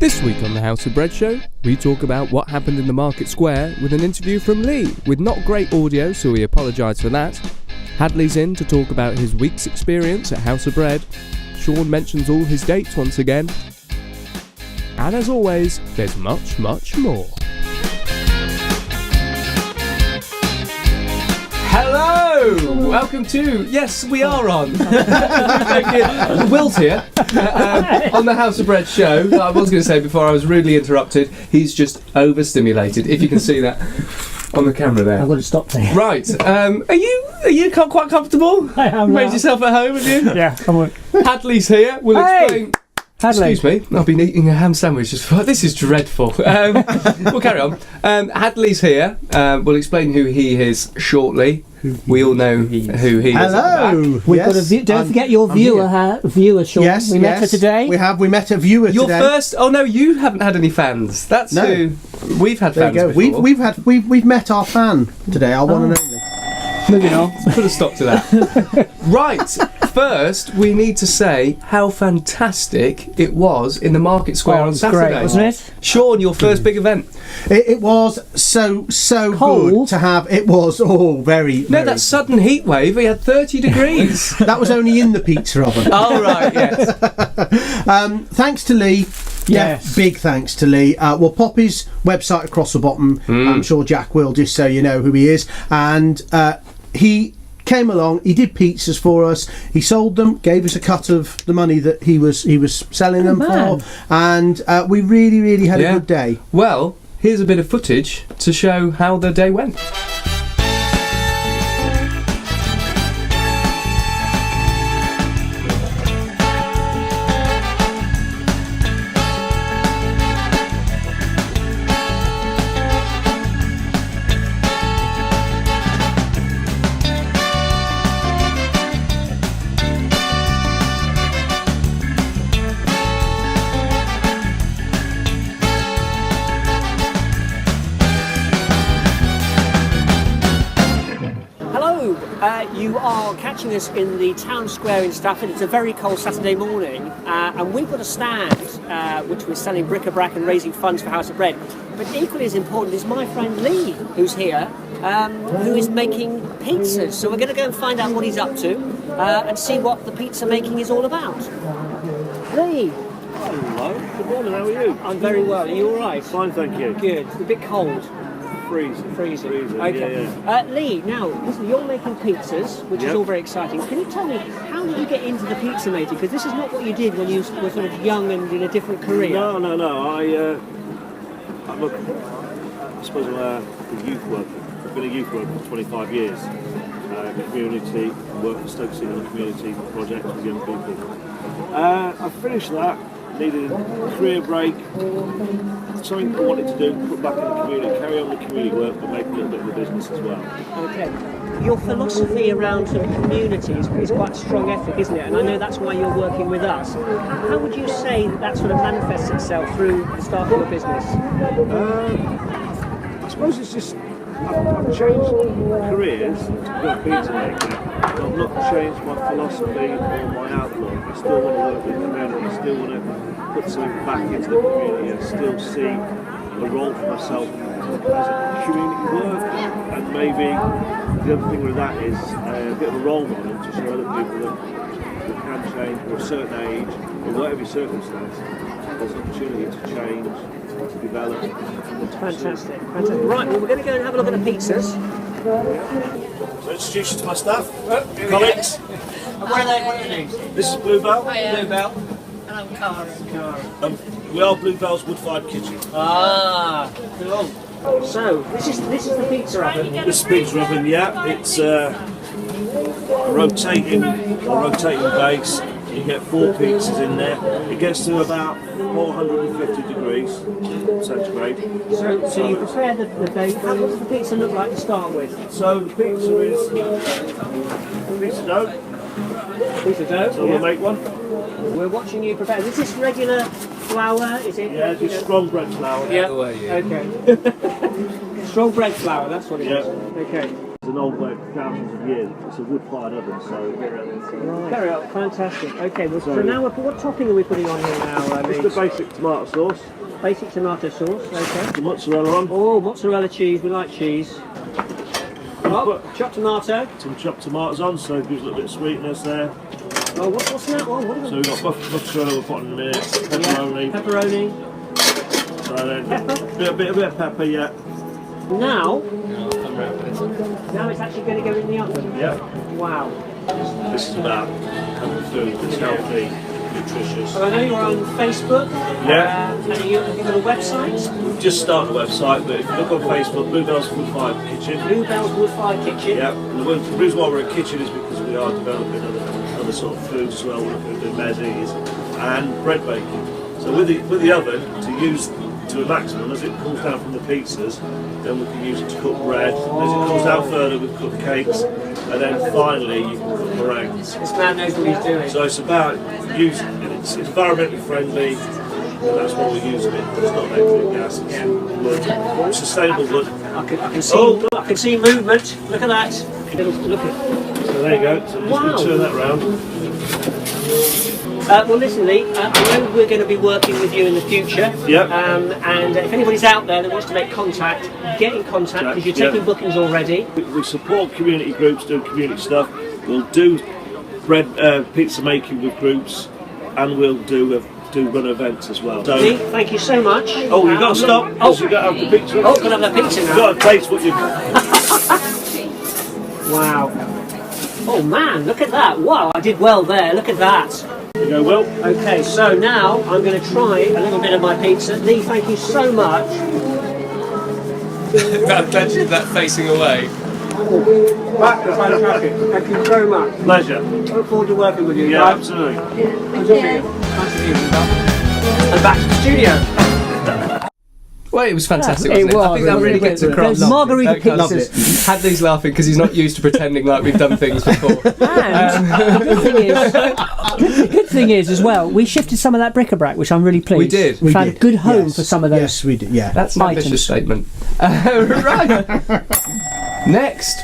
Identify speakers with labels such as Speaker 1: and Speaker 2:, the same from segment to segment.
Speaker 1: This week on the House of Bread Show, we talk about what happened in the market square with an interview from Lee, with not great audio, so we apologise for that. Hadley's in to talk about his week's experience at House of Bread. Shaun mentions all his dates once again. And as always, there's much, much more. Hello! Welcome to... Yes, we are on. Will's here on the House of Bread show. I was going to say before I was rudely interrupted, he's just overstimulated, if you can see that on the camera there.
Speaker 2: I've got to stop there.
Speaker 1: Right. Are you quite comfortable?
Speaker 2: I am.
Speaker 1: Made yourself at home, have you?
Speaker 2: Yeah, come on.
Speaker 1: Hadley's here. We'll explain...
Speaker 2: Hadley.
Speaker 1: Excuse me, I've been eating a ham sandwich just for... This is dreadful. We'll carry on. Hadley's here. We'll explain who he is shortly. We all know who he is.
Speaker 3: Hello.
Speaker 2: We've got a don't forget your viewer, Shaun.
Speaker 3: Yes,
Speaker 2: we met her today.
Speaker 3: We met a viewer today.
Speaker 1: Your first... Oh no, you haven't had any fans. That's who... We've had
Speaker 3: there
Speaker 1: fans
Speaker 3: you go.
Speaker 1: before.
Speaker 3: We've met our fan today, our one and only.
Speaker 2: Moving on.
Speaker 1: Put a stop to that. Right, first we need to say how fantastic it was in the market square on Saturday.
Speaker 2: Great, wasn't it?
Speaker 1: Shaun, your first big event.
Speaker 3: It was so
Speaker 2: cold.
Speaker 3: good to have. It was very.
Speaker 1: No, that sudden heat wave, we had 30 degrees.
Speaker 3: That was only in the pizza oven.
Speaker 1: Oh, right, yes.
Speaker 3: Thanks to Lee.
Speaker 2: Yes.
Speaker 3: Big thanks to Lee. We'll pop his website across the bottom. I'm sure Jack will, just so you know who he is. And he came along, he did pizzas for us, he sold them, gave us a cut of the money that he was selling them for, and we really had a good day.
Speaker 1: Well, here's a bit of footage to show how the day went.
Speaker 2: You are catching us in the town square in Stafford. It's a very cold Saturday morning, and we've got a stand which we're selling bric-a-brac and raising funds for House of Bread. But equally as important is my friend Lee, who's here, who is making pizzas. So we're going to go and find out what he's up to and see what the pizza making is all about. Lee.
Speaker 4: Hello. Good morning. How are you?
Speaker 2: I'm very well. Are you all right?
Speaker 4: Fine, thank you.
Speaker 2: Good. It's a bit cold.
Speaker 4: Freezing.
Speaker 2: Okay.
Speaker 4: Yeah.
Speaker 2: Lee, now listen, you're making pizzas, which is all very exciting. Can you tell me, how did you get into the pizza making? Because this is not what you did when you were sort of young and in a different career.
Speaker 4: No. I suppose I'm a youth worker. I've been a youth worker for 25 years. Community work for Stoke City on a community project with young people. I finished that. Needed a career break. Something I wanted to do, put back in the community, carry on the community work, but make a little bit of the business as well.
Speaker 2: Okay. Your philosophy around sort of community is quite a strong ethic, isn't it? And I know that's why you're working with us. How would you say that sort of manifests itself through the start of your business?
Speaker 4: I suppose it's just, I've changed careers to become a pizza maker. I've not changed my philosophy or my outlook. I still want to work with the community, I still want to put something back into the community. I still see a role for myself as a community worker. And maybe the other thing with that is a bit of a role model to show other people that can change for a certain age, or whatever your circumstance, there's an opportunity to change, to develop.
Speaker 2: Fantastic. Right, well, we're going to go and have a look at the pizzas.
Speaker 4: So introduce you to my staff, colleagues.
Speaker 2: What are the names?
Speaker 4: This is Bluebell.
Speaker 2: Bluebell.
Speaker 5: And I'm Cara.
Speaker 4: We are Bluebell's wood-fired kitchen.
Speaker 2: Ah, cool. So this is the pizza oven.
Speaker 4: This pizza oven, yeah, it's a rotating base. You get 4 pizzas in there. It gets to about 450 degrees centigrade.
Speaker 2: So you prepare the base. What does the pizza look like to start with?
Speaker 4: So the pizza is pizza dough.
Speaker 2: Piece of dough.
Speaker 4: So we'll make one.
Speaker 2: We're watching you prepare. Is this regular flour? Is it?
Speaker 4: Yeah, just strong bread flour.
Speaker 2: Yeah. Okay. Strong bread flour. That's what it is. Okay.
Speaker 4: It's an old way of thousands of years. It's a wood-fired oven, so...
Speaker 2: Very well, fantastic. Okay, well, so now what topping are we putting on here now?
Speaker 4: It's the basic tomato sauce.
Speaker 2: Basic tomato sauce, okay.
Speaker 4: The mozzarella on.
Speaker 2: Oh, mozzarella cheese, we like cheese. Oh, chopped tomato.
Speaker 4: Some chopped tomatoes on, so it gives a little bit of sweetness there.
Speaker 2: Oh, what's that one? What
Speaker 4: So we've got mozzarella we'll put in a minute, pepperoni.
Speaker 2: Yeah, pepperoni.
Speaker 4: So then,
Speaker 2: Pepper.
Speaker 4: a bit of pepper, yeah.
Speaker 2: Now it's actually going to go in the oven.
Speaker 4: Yeah.
Speaker 2: Wow.
Speaker 4: This is about having food that's healthy, nutritious.
Speaker 2: So I know you're on Facebook.
Speaker 4: Yeah.
Speaker 2: And have you got a website?
Speaker 4: We've just started a website, but if you look on Facebook, Bluebell's Wood Fired Kitchen.
Speaker 2: Bluebell's Wood Fired Kitchen.
Speaker 4: Yeah. The reason why we're a kitchen is because we are developing other sort of foods as well. We're looking at doing mezzies and bread baking. So with the oven, to use to a maximum, as it cools down from the pizzas, then we can use it to cook bread. As it cools down further, we cook cakes, and then finally you can cook meringues.
Speaker 2: This man knows what he's doing.
Speaker 4: So it's about using it's environmentally friendly, and that's why we're using it. It's not electric gas, it's wood, sustainable wood.
Speaker 2: I can see movement. Look at that. Look at.
Speaker 4: So there you go. So I'm just going to turn that round.
Speaker 2: Well, listen, Lee, I know we're going to be working with you in the future.
Speaker 4: Yep.
Speaker 2: And if anybody's out there that wants to make contact, get in contact because you're taking bookings already.
Speaker 4: We support community groups doing community stuff. We'll do pizza making with groups, and we'll run events as well. So,
Speaker 2: Lee, thank you so much.
Speaker 4: Oh, you've got to stop because you've got to have the pizza.
Speaker 2: Oh, got to have the pizza now.
Speaker 4: You've got to taste what you've
Speaker 2: Wow. Oh man, look at that. Wow, I did well there. Look at that.
Speaker 4: You go well.
Speaker 2: Okay, so now I'm going to try a little bit of my pizza. Lee, thank you so much.
Speaker 1: that facing away.
Speaker 2: That's fantastic. Thank you very much.
Speaker 4: Pleasure.
Speaker 2: Look forward to working with you.
Speaker 4: Yeah,
Speaker 2: guys.
Speaker 4: absolutely.
Speaker 2: Nice to see you. And back to the studio.
Speaker 1: Well, it was fantastic,
Speaker 2: Yeah,
Speaker 1: wasn't it? I think that
Speaker 3: was
Speaker 1: really
Speaker 3: really
Speaker 1: gets
Speaker 3: good.
Speaker 1: across.
Speaker 2: Those margarita
Speaker 3: Loved it.
Speaker 2: pizzas.
Speaker 1: Hadley's laughing because he's not used to pretending like we've done things before.
Speaker 2: And the good thing is, as well, we shifted some of that bric-a-brac, which I'm really pleased.
Speaker 1: We did.
Speaker 3: We
Speaker 2: found
Speaker 3: did.
Speaker 2: a good home
Speaker 3: Yes.
Speaker 2: for some of those.
Speaker 3: Yes, we did. Yeah.
Speaker 1: That's an ambitious statement. Right. Next,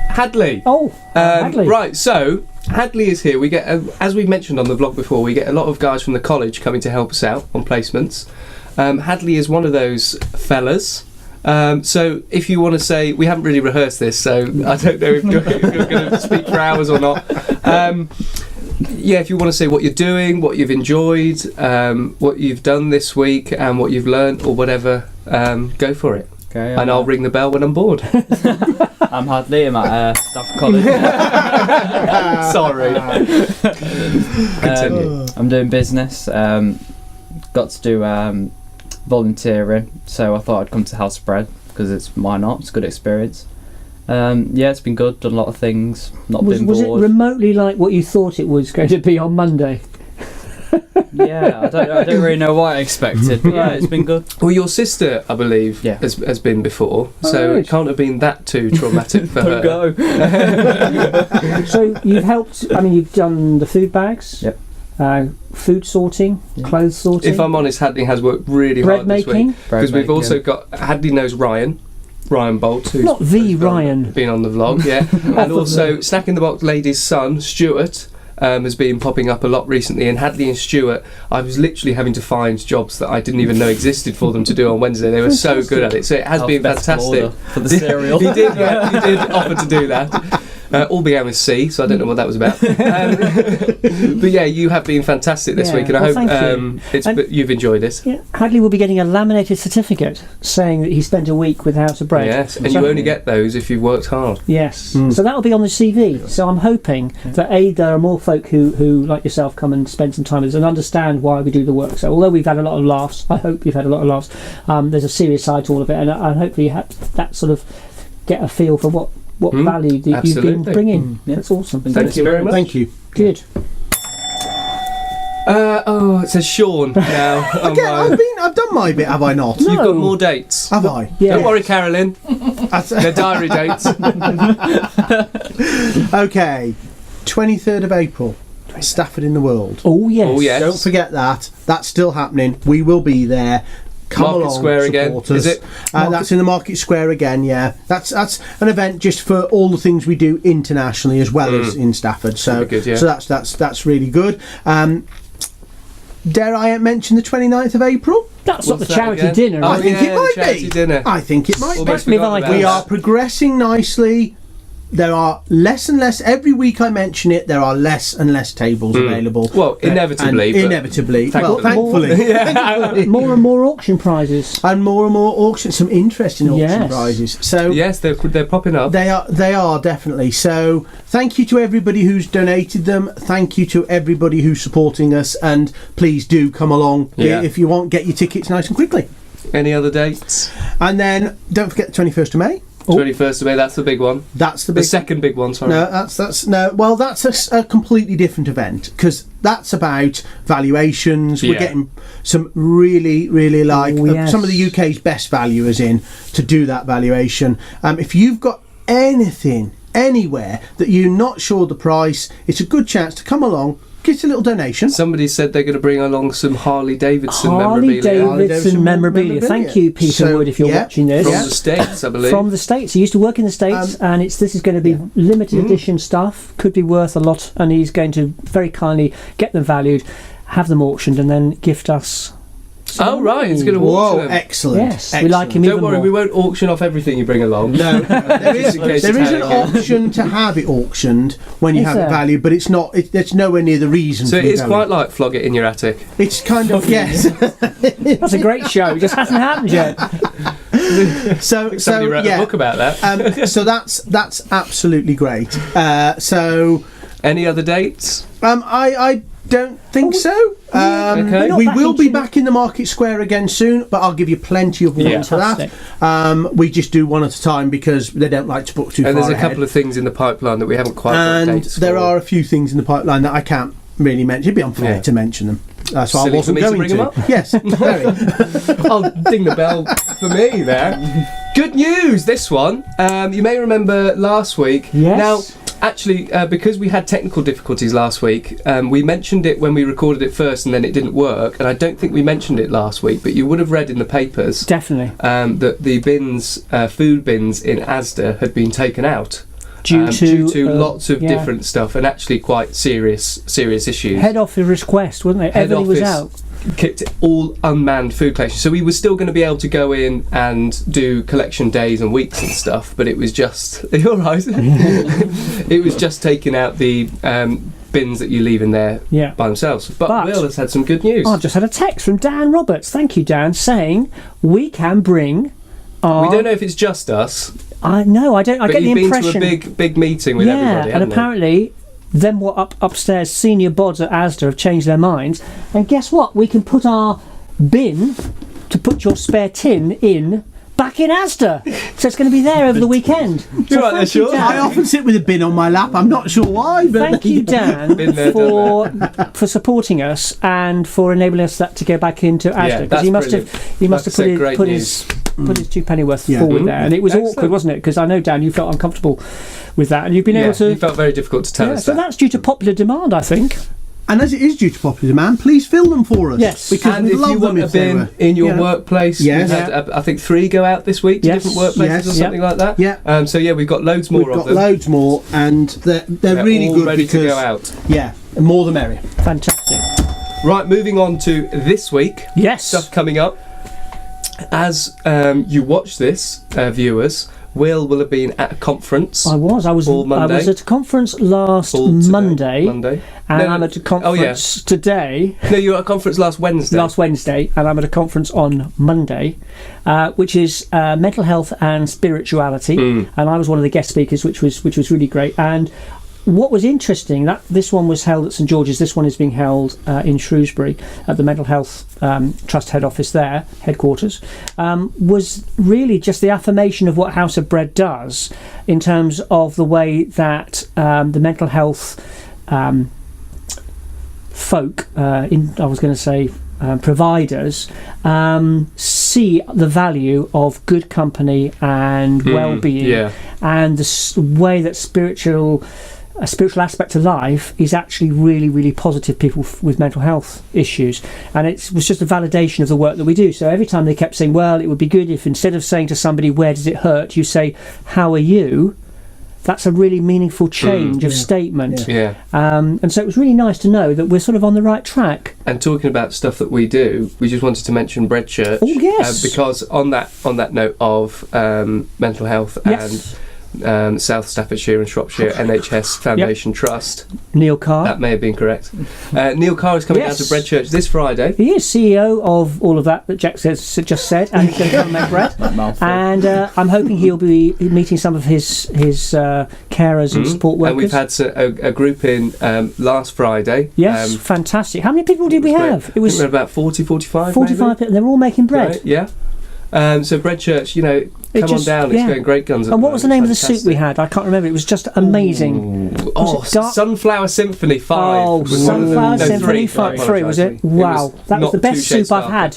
Speaker 1: Hadley.
Speaker 2: Oh, Hadley.
Speaker 1: Right, so Hadley is here. We get, as we mentioned on the vlog before, we get a lot of guys from the college coming to help us out on placements. Hadley is one of those fellas. So if you want to say, we haven't really rehearsed this, so I don't know if you're going to speak for hours or not. Yeah, if you want to say what you're doing, what you've enjoyed, what you've done this week, and what you've learned, or whatever, go for it.
Speaker 6: Okay,
Speaker 1: And I'll ring the bell when I'm bored.
Speaker 6: I'm Hadley. I'm at Stafford College.
Speaker 1: Sorry. Continue.
Speaker 6: I'm doing business. Got to do volunteering, so I thought I'd come to House of Bread because why not? It's a good experience. Yeah, it's been good. Done a lot of things. Not been
Speaker 2: Was it
Speaker 6: bored.
Speaker 2: remotely like what you thought it was going to be on Monday?
Speaker 6: Yeah, I don't really know what I expected, but yeah, it's been good.
Speaker 1: Well, your sister, I believe,
Speaker 6: Yeah.
Speaker 1: has been before, so
Speaker 2: right.
Speaker 1: it can't have been that too traumatic for her.
Speaker 6: Go.
Speaker 2: So you've helped. I mean, you've done the food bags.
Speaker 6: Yep.
Speaker 2: Food sorting,
Speaker 6: Yeah.
Speaker 2: clothes sorting.
Speaker 1: If I'm honest, Hadley has worked really
Speaker 2: bread
Speaker 1: hard this
Speaker 2: making.
Speaker 1: week because we've also got Hadley knows Ryan Bolt, who's
Speaker 2: Not the
Speaker 1: who's
Speaker 2: Ryan.
Speaker 1: been on the vlog, yeah, and also Snack in the Box lady's son Stuart. Has been popping up a lot recently, and Hadley and Stuart, I was literally having to find jobs that I didn't even know existed for them to do on Wednesday. They were so good at it, so it has been fantastic.
Speaker 6: For the cereal.
Speaker 1: He did offer to do that. All began with C, so I don't know what that was about. But yeah, you have been fantastic this
Speaker 2: Yeah,
Speaker 1: week, and
Speaker 2: well,
Speaker 1: I
Speaker 2: thank
Speaker 1: hope you've enjoyed it.
Speaker 2: Yeah, Hadley will be getting a laminated certificate saying that he spent a week with House of Bread.
Speaker 1: Yes, and
Speaker 2: So-
Speaker 1: you only get those if you've worked hard.
Speaker 2: Yes, so that'll be on the CV. So I'm hoping that there are more folk who like yourself come and spend some time with us and understand why we do the work. So although we've had a lot of laughs, I hope you've had a lot of laughs. There's a serious side to all of it, and hopefully you have that sort of get a feel for what value that you've been
Speaker 1: Absolutely.
Speaker 2: bringing.
Speaker 6: Yeah.
Speaker 2: That's awesome.
Speaker 1: Thank you very much.
Speaker 3: Thank you.
Speaker 2: Good.
Speaker 1: It says Shaun now. Oh,
Speaker 3: Again,
Speaker 1: my.
Speaker 3: I've done my bit, have I not?
Speaker 1: You've got more dates.
Speaker 3: Have I?
Speaker 2: Yeah.
Speaker 1: Don't worry, Carolyn.
Speaker 3: That's-
Speaker 1: They're diary dates.
Speaker 3: Okay, 23rd of April, Stafford in the World.
Speaker 2: Oh yes.
Speaker 1: Oh, yes.
Speaker 3: Don't forget that. That's still happening. We will be there. Come
Speaker 1: Market
Speaker 3: along,
Speaker 1: Square again,
Speaker 3: support us.
Speaker 1: is it?
Speaker 3: That's in the Market Square again, yeah. That's an event just for all the things we do internationally as well as in Stafford. So,
Speaker 1: Good, yeah.
Speaker 3: so that's really good. Dare I mention the 29th of April?
Speaker 5: That's not the
Speaker 1: What's that
Speaker 5: charity
Speaker 1: again?
Speaker 5: dinner.
Speaker 1: Oh,
Speaker 3: I think
Speaker 1: yeah,
Speaker 3: it might
Speaker 1: the charity
Speaker 3: be.
Speaker 1: dinner.
Speaker 3: I think it might
Speaker 1: Almost
Speaker 3: be.
Speaker 1: forgotten about
Speaker 3: We
Speaker 1: that.
Speaker 3: are progressing nicely. There are less and less, every week I mention it, there are less and less tables available.
Speaker 1: Well, inevitably,
Speaker 3: And
Speaker 1: but
Speaker 3: inevitably.
Speaker 1: thankfully.
Speaker 3: Thankfully.
Speaker 5: More and more auction prizes.
Speaker 3: And more auctions, some interesting auction
Speaker 5: Yes.
Speaker 3: prizes. So
Speaker 1: yes, they're popping up.
Speaker 3: they are definitely. So thank you to everybody who's donated them. Thank you to everybody who's supporting us, and please do come along if you want. Get your tickets nice and quickly.
Speaker 1: Any other dates?
Speaker 3: And then don't forget the 21st of May.
Speaker 1: 21st of May, that's the big one.
Speaker 3: That's the
Speaker 1: The
Speaker 3: big.
Speaker 1: second big one, sorry.
Speaker 3: No, that's no. Well, that's a completely different event because that's about valuations. We're
Speaker 1: Yeah.
Speaker 3: getting some really
Speaker 5: yes.
Speaker 3: some of the UK's best valuers in to do that valuation. If you've got anything anywhere that you're not sure the price, it's a good chance to come along, get a little donation.
Speaker 1: Somebody said they're going to bring along some Harley Davidson
Speaker 5: Harley
Speaker 1: memorabilia
Speaker 5: Davidson memorabilia. Thank you, Peter
Speaker 3: So,
Speaker 5: Wood, if you're
Speaker 3: yeah.
Speaker 5: watching this.
Speaker 1: from the States, I believe.
Speaker 5: From the States. He used to work in the States, and this is going to be limited edition stuff. Could be worth a lot, and he's going to very kindly get them valued, have them auctioned, and then gift us.
Speaker 1: Oh, right, it's going to
Speaker 3: Whoa,
Speaker 1: auction them.
Speaker 3: excellent!
Speaker 5: Yes, we like him
Speaker 1: Don't
Speaker 5: even
Speaker 1: worry,
Speaker 5: more.
Speaker 1: we won't auction off everything you bring along.
Speaker 3: No, there is
Speaker 1: in case
Speaker 3: there
Speaker 1: it's
Speaker 3: is an
Speaker 1: hanging.
Speaker 3: option to have it auctioned when you
Speaker 5: Is
Speaker 3: have
Speaker 5: there?
Speaker 3: it valued, but it's not. It's nowhere near the reason.
Speaker 1: So
Speaker 3: for
Speaker 1: it is
Speaker 3: going.
Speaker 1: quite like flog it in your attic.
Speaker 3: It's kind of yes.
Speaker 5: That's a great show. It just hasn't happened yet.
Speaker 3: So
Speaker 1: Somebody wrote a
Speaker 3: yeah.
Speaker 1: book about that.
Speaker 3: So that's absolutely great. So
Speaker 1: Any other dates?
Speaker 3: I don't think so.
Speaker 1: Okay.
Speaker 3: We
Speaker 5: Not
Speaker 3: will
Speaker 5: back
Speaker 3: be
Speaker 5: into-
Speaker 3: back in the Market Square again soon, but I'll give you plenty of warning for that.
Speaker 5: Fantastic.
Speaker 3: We just do one at a time because they don't like to book too
Speaker 1: And
Speaker 3: far
Speaker 1: there's a
Speaker 3: ahead.
Speaker 1: couple of things in the pipeline that we haven't quite got
Speaker 3: And
Speaker 1: dates
Speaker 3: there
Speaker 1: for.
Speaker 3: are a few things in the pipeline that I can't really mention. It'd be unfair
Speaker 1: Yeah.
Speaker 3: to mention them. That's why I
Speaker 1: Silly
Speaker 3: wasn't
Speaker 1: for me to
Speaker 3: going
Speaker 1: bring them up?
Speaker 3: Yes, very.
Speaker 1: I'll ding the bell for me there. Good news, this one. You may remember last week.
Speaker 5: Yes.
Speaker 1: Now, actually, because we had technical difficulties last week, we mentioned it when we recorded it first and then it didn't work. And I don't think we mentioned it last week, but you would have read in the papers
Speaker 5: Definitely.
Speaker 1: that the bins, food bins in ASDA had been taken out.
Speaker 5: Due to
Speaker 1: lots of
Speaker 5: yeah.
Speaker 1: different stuff and actually quite serious issues.
Speaker 5: Head office request, wasn't it?
Speaker 1: Head
Speaker 5: Everything was out.
Speaker 1: office kicked all unmanned food collection, so we were still going to be able to go in and do collection days and weeks and stuff, but it was just are you all right? It was just taking out the bins that you leave in there
Speaker 5: Yeah.
Speaker 1: by themselves. But
Speaker 5: But-
Speaker 1: Will has had some good news.
Speaker 5: I just had a text from Dan Roberts. Thank you, Dan, saying we can bring our.
Speaker 1: We don't know if it's just us,
Speaker 5: I know. I don't. I
Speaker 1: but
Speaker 5: get the
Speaker 1: you've been
Speaker 5: impression.
Speaker 1: to a big meeting with
Speaker 5: yeah,
Speaker 1: everybody,
Speaker 5: and
Speaker 1: haven't you?
Speaker 5: apparently, them what upstairs senior bods at ASDA have changed their minds. And guess what? We can put our bin to put your spare tin in back in ASDA. So it's going to be there over the weekend.
Speaker 1: You're right there,
Speaker 5: thank you,
Speaker 1: Shaun.
Speaker 3: I
Speaker 5: Dan.
Speaker 3: often sit with a bin on my lap. I'm not sure why, but
Speaker 5: Thank you, Dan,
Speaker 1: Been there,
Speaker 5: for supporting us and for enabling us that to go back into ASDA
Speaker 1: Yeah,
Speaker 5: because
Speaker 1: that's
Speaker 5: he must
Speaker 1: brilliant.
Speaker 5: have he must
Speaker 1: That's
Speaker 5: have
Speaker 1: a great
Speaker 5: put
Speaker 1: news.
Speaker 5: his two pennyworth
Speaker 3: Yeah.
Speaker 5: forward there, and it was
Speaker 1: Excellent.
Speaker 5: awkward, wasn't it? Because I know, Dan, you felt uncomfortable with that, and you've been
Speaker 1: Yeah,
Speaker 5: able to.
Speaker 1: you felt very difficult to tell
Speaker 5: Yeah,
Speaker 1: us
Speaker 5: so
Speaker 1: that.
Speaker 5: that's due to popular demand, I think.
Speaker 3: and as it is due to popular demand, please fill them for us.
Speaker 5: Yes.
Speaker 3: because
Speaker 1: And
Speaker 3: we
Speaker 1: if
Speaker 3: love
Speaker 1: you
Speaker 3: them
Speaker 1: want a
Speaker 3: if they
Speaker 1: bin
Speaker 3: were.
Speaker 1: in your
Speaker 3: Yeah.
Speaker 1: workplace,
Speaker 3: Yes.
Speaker 1: we've had, I think 3 go out this week to
Speaker 5: Yes.
Speaker 1: different workplaces
Speaker 3: Yes.
Speaker 1: or something like that.
Speaker 3: Yeah.
Speaker 1: So yeah, we've got loads more
Speaker 3: We've
Speaker 1: of
Speaker 3: got
Speaker 1: them.
Speaker 3: loads more, and they're really
Speaker 1: all
Speaker 3: good
Speaker 1: ready
Speaker 3: because
Speaker 1: to go out.
Speaker 3: yeah, the more the merrier.
Speaker 5: Fantastic.
Speaker 1: Right, moving on to this week.
Speaker 5: Yes.
Speaker 1: Stuff coming up. As you watch this, viewers, Will have been at a conference.
Speaker 5: I was
Speaker 1: all Monday.
Speaker 5: at a conference last
Speaker 1: all today,
Speaker 5: Monday,
Speaker 1: Monday.
Speaker 5: and
Speaker 1: No, no.
Speaker 5: I'm at a conference today.
Speaker 1: No, you were at a conference last Wednesday.
Speaker 5: Last Wednesday, and I'm at a conference on Monday, which is mental health and spirituality, and I was one of the guest speakers, which was really great. And what was interesting, that this one was held at St George's, this one is being held in Shrewsbury at the Mental Health Trust head office there, headquarters, was really just the affirmation of what House of Bread does in terms of the way that the mental health folk, providers see the value of good company and well-being,
Speaker 1: yeah.
Speaker 5: and the way that spiritual a spiritual aspect to life is actually really, really positive people with mental health issues. And it was just a validation of the work that we do. So every time they kept saying, well, it would be good if instead of saying to somebody, where does it hurt, you say, how are you? That's a really meaningful change of statement.
Speaker 1: Yeah.
Speaker 5: And so it was really nice to know that we're sort of on the right track.
Speaker 1: And talking about stuff that we do, we just wanted to mention Bread Church.
Speaker 5: Oh, yes.
Speaker 1: Because on that note of mental health
Speaker 5: Yes.
Speaker 1: and South Staffordshire and Shropshire NHS Foundation Trust.
Speaker 5: Neil Carr.
Speaker 1: That may have been correct. Neil Carr is coming down to Bread Church this Friday.
Speaker 5: He is CEO of all of that Jack just said, and he's going to come and make bread. And I'm hoping he'll be meeting some of his carers and support workers.
Speaker 1: And we've had a group in last Friday.
Speaker 5: Yes, fantastic. How many people did we have?
Speaker 1: It was about 40, 45
Speaker 5: 45 people, and they're all making bread.
Speaker 1: Right, yeah. So Bread Church, come on down, it's going great guns.
Speaker 5: And what was the name of the soup we had? I can't remember. It was just amazing.
Speaker 1: Sunflower Symphony 5.
Speaker 5: Oh, Sunflower Symphony 3, was it? Wow, that was the best soup I've had.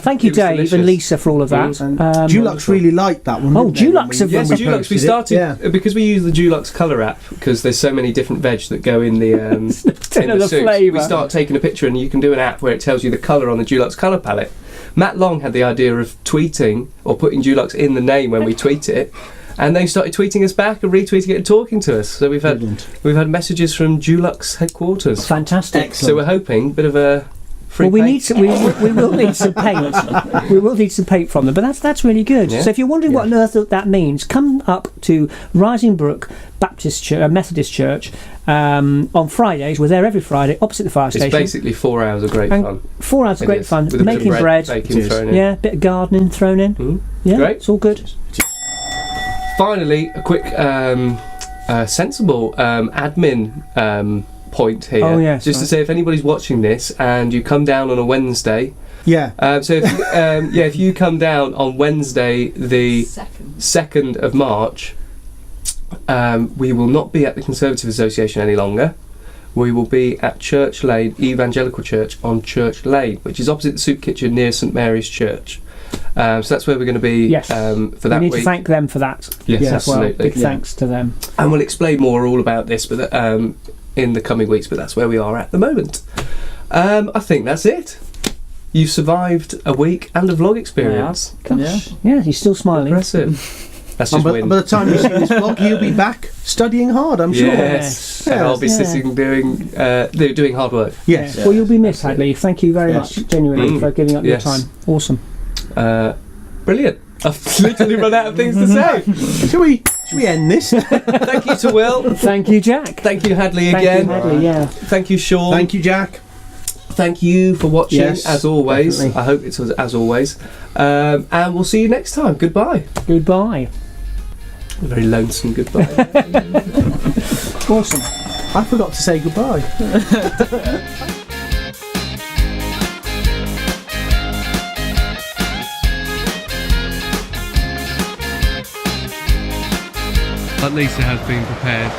Speaker 5: Thank you, Dave
Speaker 1: delicious.
Speaker 5: and Lisa, for all of that.
Speaker 3: Dulux really liked that one.
Speaker 5: Dulux have
Speaker 1: Yes, Dulux. We started because we use the Dulux colour app because there's so many different veg that go in the in the soups.
Speaker 5: flavour.
Speaker 1: We start taking a picture, and you can do an app where it tells you the colour on the Dulux colour palette. Matt Long had the idea of tweeting or putting Dulux in the name when we tweet it, and they started tweeting us back and retweeting it and talking to us. So we've had messages from Dulux headquarters.
Speaker 5: Fantastic.
Speaker 3: Excellent.
Speaker 1: So we're hoping a bit of a free
Speaker 5: we
Speaker 1: paint.
Speaker 5: we will need some paint. We will need some paint from them, but that's really good.
Speaker 1: Yeah.
Speaker 5: So if you're wondering what on earth that means, come up to Rising Brook Baptist Church, Methodist Church on Fridays. We're there every Friday, opposite the fire station.
Speaker 1: It's basically 4 hours of great fun.
Speaker 5: 4 hours of great fun,
Speaker 1: With a bit of
Speaker 5: making bread,
Speaker 1: bacon thrown in.
Speaker 5: yeah, bit of gardening thrown in. Yeah,
Speaker 1: Great.
Speaker 5: it's all good.
Speaker 1: Finally, a quick sensible admin point here.
Speaker 5: Oh, yes,
Speaker 1: just to say, if anybody's watching this and you come down on a Wednesday, so if you come down on Wednesday the 2nd of March, we will not be at the Conservative Association any longer. We will be at Church Lane, Evangelical Church on Church Lane, which is opposite the soup kitchen near St Mary's Church. So that's where we're going to be for that week.
Speaker 5: We need to thank them for that.
Speaker 1: Yes,
Speaker 5: as well.
Speaker 1: absolutely.
Speaker 5: Big thanks to them.
Speaker 1: And we'll explain more all about this but in the coming weeks, but that's where we are at the moment. I think that's it. You've survived a week and a vlog experience.
Speaker 5: Yeah, he's still smiling.
Speaker 1: Impressive. That's just
Speaker 3: By
Speaker 1: win.
Speaker 3: the time you see this vlog, you'll be back studying hard, I'm sure.
Speaker 1: Yes. And I'll be sitting doing hard work.
Speaker 3: Yes.
Speaker 5: Well, you'll be missed, Hadley. Thank you very much, genuinely, for giving up your time. Awesome.
Speaker 1: Brilliant. I've literally run out of things to say.
Speaker 3: Shall we end this?
Speaker 1: Thank you to Will.
Speaker 5: Thank you, Jack.
Speaker 1: Thank you, Hadley, again.
Speaker 5: Thank you, Hadley, yeah.
Speaker 1: Thank you, Shaun.
Speaker 3: Thank you, Jack.
Speaker 1: Thank you for watching, as always.
Speaker 3: Definitely.
Speaker 1: I hope it's as always. And we'll see you next time. Goodbye.
Speaker 5: Goodbye.
Speaker 1: A very lonesome goodbye.
Speaker 5: Awesome.
Speaker 3: I forgot to say goodbye.
Speaker 1: But Lisa has been prepared